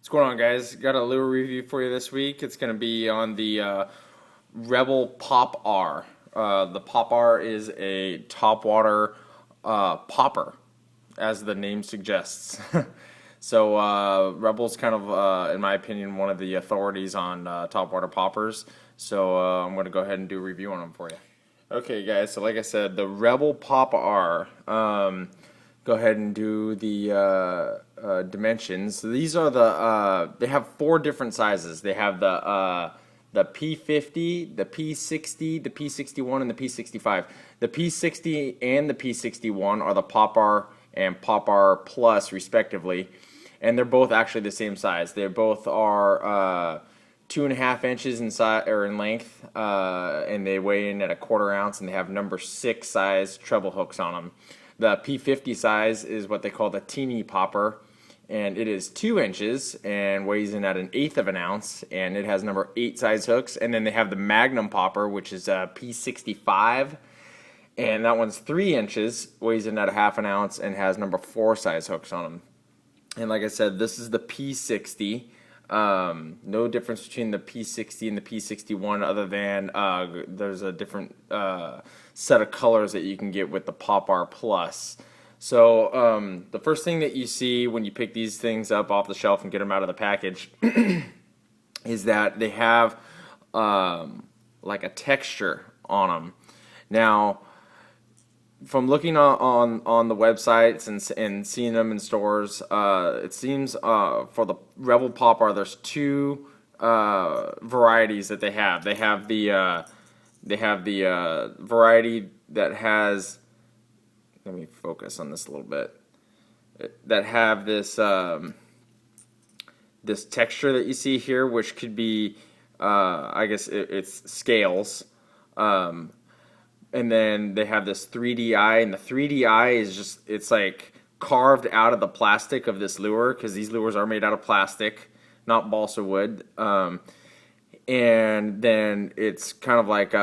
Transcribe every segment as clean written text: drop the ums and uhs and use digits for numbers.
What's going on, guys? Got a lure review for you this week. It's going to be on the Rebel Pop R. The Pop R is a topwater popper, as the name suggests. So Rebel's kind of, in my opinion, one of the authorities on topwater poppers. So I'm going to go ahead and do a review on them for you. Okay, guys. So like I said, the Rebel Pop R. Go ahead and do the dimensions. So these are they have four different sizes. They have the P50, the P60, the P61, and the P65. The P60 and the P61 are the Pop R and Pop R Plus, respectively, and they're both actually the same size. They both are 2.5 inches in size or in length, and they weigh in at a 1/4 ounce, and they have number 6 size treble hooks on them. The P50 size is what they call the teeny popper, and it is 2 inches and weighs in at 1/8 of an ounce, and it has number 8 size hooks. And then they have the Magnum popper, which is a P65, and that one's 3 inches, weighs in at 1/2 an ounce, and has number 4 size hooks on them. And like I said, this is the P60. No difference between the P60 and the P61 other than there's a different set of colors that you can get with the Pop R Plus. So the first thing that you see when you pick these things up off the shelf and get them out of the package is that they have like a texture on them. Now, from looking on the websites and seeing them in stores, it seems for the Rebel Pop R, there's two varieties that they have. They have the variety that has. Let me focus on this a little bit. That have this this texture that you see here, which could be, I guess it's scales. And then they have this 3DI, and the 3DI is just, it's like carved out of the plastic of this lure, because these lures are made out of plastic, not balsa wood. And then it's kind of like,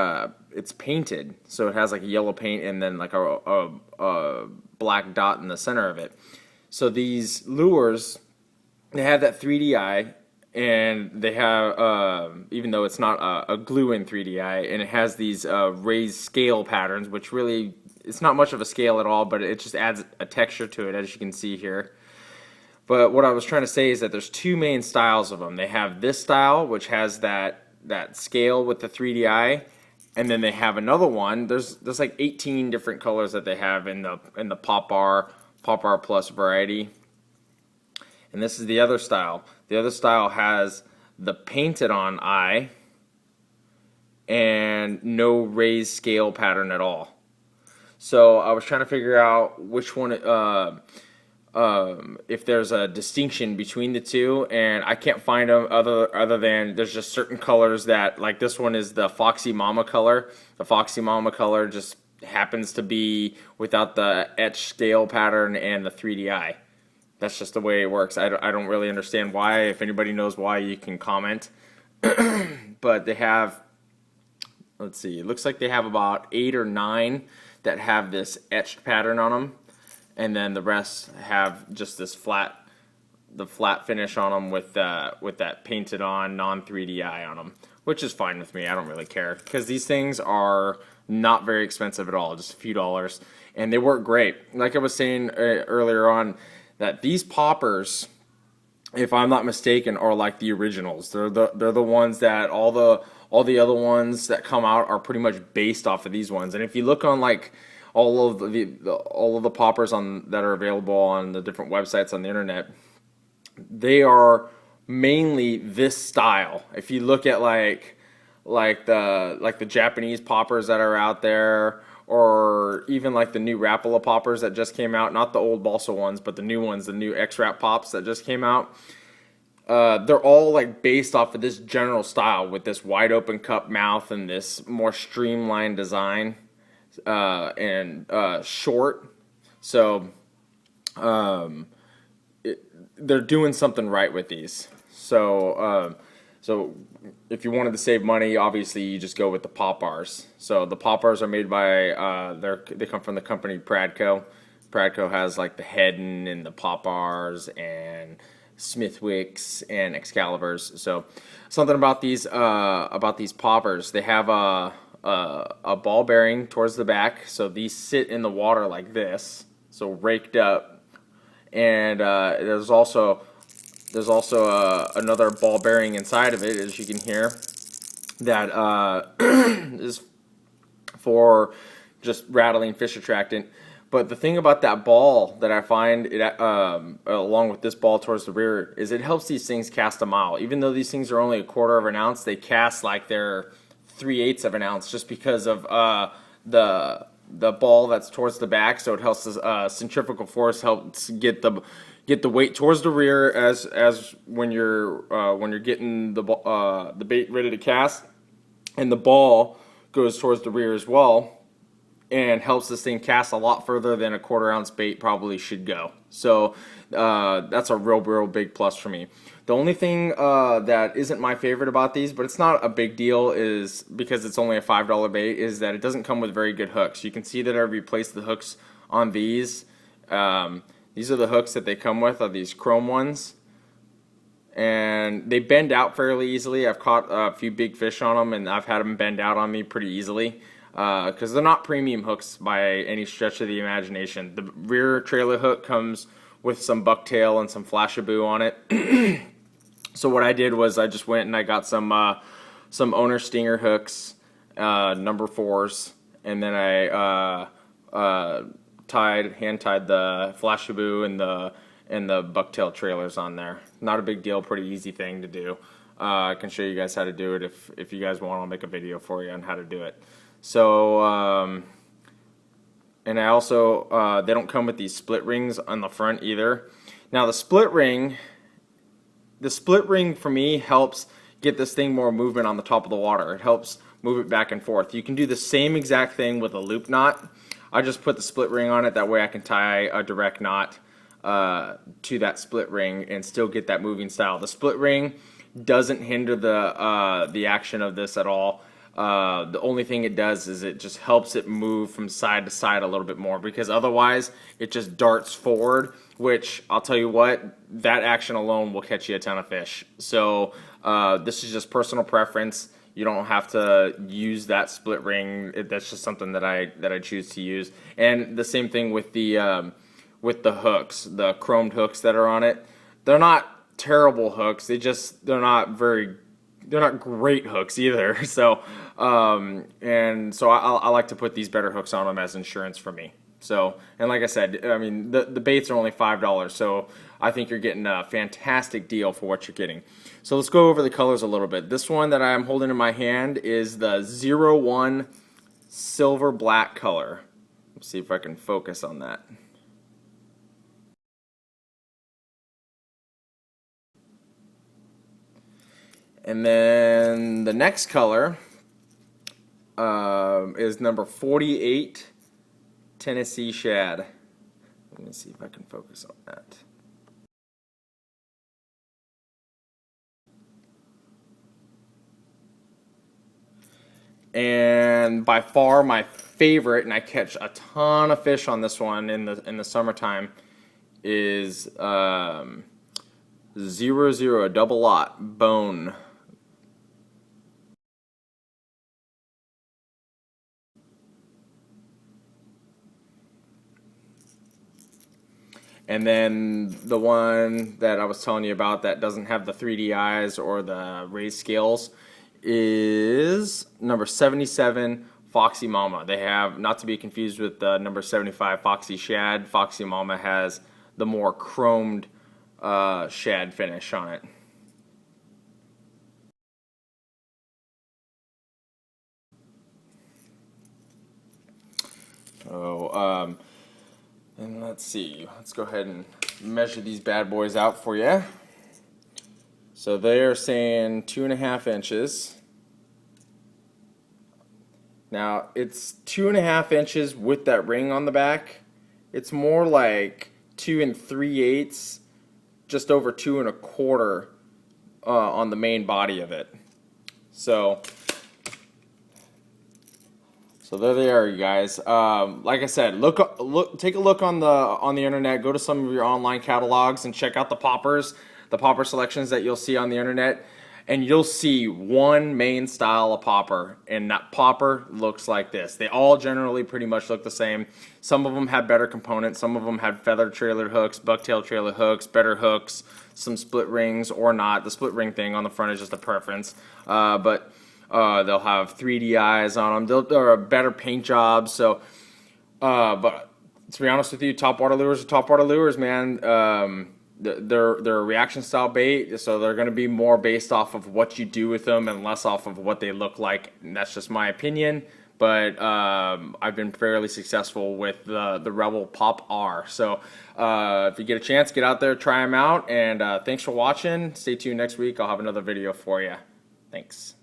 it's painted, so it has like a yellow paint and then like a black dot in the center of it. So these lures, they have that 3DI, and they have, even though it's not a glue-in 3DI, and it has these raised scale patterns, which really, it's not much of a scale at all, but it just adds a texture to it, as you can see here. But what I was trying to say is that there's two main styles of them. They have this style, which has that scale with the 3DI, and then they have another one. There's like 18 different colors that they have in the Pop R Plus variety. And this is the other style. The other style has the painted on eye and no raised scale pattern at all. So I was trying to figure out which one, if there's a distinction between the two, and I can't find them other than there's just certain colors that, like this one is the Foxy Momma color. The Foxy Momma color just happens to be without the etched scale pattern and the 3DI. That's just the way it works. I don't really understand why. If anybody knows why, you can comment. But they have, let's see, it looks like they have about 8 or 9 that have this etched pattern on them. And then the rest have just this flat finish on them with that painted on non-3DI on them, which is fine with me. I don't really care, because these things are not very expensive at all, just a few dollars. And they work great. Like I was saying earlier on, that these poppers, if I'm not mistaken, are like the originals. They're the ones that all the other ones that come out are pretty much based off of these ones. And if you look on like all of the poppers that are available on the different websites on the internet, they are mainly this style. If you look at like the Japanese poppers that are out there, or even like the new Rapala poppers that just came out, not the old balsa ones, but the new ones, the new X-Rap pops that just came out. They're all like based off of this general style with this wide open cup mouth and this more streamlined design, and short. So they're doing something right with these. So if you wanted to save money, obviously you just go with the Pop Rs. So the Pop Rs are made by, they come from the company Pradco. Pradco has like the Headin and the Pop Rs and Smithwicks and Excaliburs. So something about these poppers, they have a ball bearing towards the back, so these sit in the water like this, so raked up, and there's also another ball bearing inside of it, as you can hear, that is for just rattling fish attractant. But the thing about that ball that I find, along with this ball towards the rear, is it helps these things cast a mile. Even though these things are only a quarter of an ounce, they cast like they're 3/8 of an ounce, just because of the ball that's towards the back. So it helps the centrifugal force helps get the weight towards the rear as when you're getting the bait ready to cast, and the ball goes towards the rear as well, and helps this thing cast a lot further than a quarter ounce bait probably should go. So that's a real big plus for me. The only thing that isn't my favorite about these, but it's not a big deal, is because it's only a $5 bait, is that it doesn't come with very good hooks. You can see that I replaced the hooks on these. These are the hooks that they come with, are these chrome ones. And they bend out fairly easily. I've caught a few big fish on them, and I've had them bend out on me pretty easily. Because they're not premium hooks by any stretch of the imagination. The rear trailer hook comes with some bucktail and some flashaboo on it. So what I did was I just went and I got some owner stinger hooks, number 4s, and then I hand tied the flashaboo and the bucktail trailers on there. Not a big deal, pretty easy thing to do. I can show you guys how to do it if you guys want. I'll make a video for you on how to do it. So, and I also, they don't come with these split rings on the front either. Now the split ring for me helps get this thing more movement on the top of the water. It helps move it back and forth. You can do the same exact thing with a loop knot. I just put the split ring on it, that way I can tie a direct knot to that split ring and still get that moving style. The split ring doesn't hinder the action of this at all. The only thing it does is it just helps it move from side to side a little bit more, because otherwise it just darts forward, which I'll tell you what, that action alone will catch you a ton of fish. So this is just personal preference. You don't have to use that split ring. That's just something that I choose to use. And the same thing with the hooks, the chromed hooks that are on it. They're not terrible hooks. They're not great hooks either. So, I like to put these better hooks on them as insurance for me. So, and like I said, I mean, the baits are only $5, so I think you're getting a fantastic deal for what you're getting. So let's go over the colors a little bit. This one that I'm holding in my hand is the 01 silver black color. Let's see if I can focus on that. And then the next color is number 48, Tennessee Shad. Let me see if I can focus on that. And by far my favorite, and I catch a ton of fish on this one in the summertime, is 00, a double lot bone. And then the one that I was telling you about that doesn't have the 3D eyes or the raised scales is number 77, Foxy Momma. They have, not to be confused with the number 75, Foxy Shad. Foxy Momma has the more chromed shad finish on it. So, and let's see, let's go ahead and measure these bad boys out for you. So they're saying 2.5 inches. Now it's 2.5 inches with that ring on the back. It's more like 2 3/8, just over 2 1/4 on the main body of it. So there they are, you guys. Like I said, take a look on the internet. Go to some of your online catalogs and check out the poppers. the popper selections that you'll see on the internet, and you'll see one main style of popper, and that popper looks like this. They all generally pretty much look the same. Some of them have better components. Some of them have feather trailer hooks, bucktail trailer hooks, better hooks, some split rings or not. The split ring thing on the front is just a preference. But they'll have 3D eyes on them. They're a better paint job. So, but to be honest with you, topwater lures are topwater lures, man. They're a reaction style bait, so they're going to be more based off of what you do with them and less off of what they look like. And that's just my opinion, but I've been fairly successful with the Rebel Pop R. So if you get a chance, get out there, try them out, and thanks for watching. Stay tuned next week. I'll have another video for you. Thanks.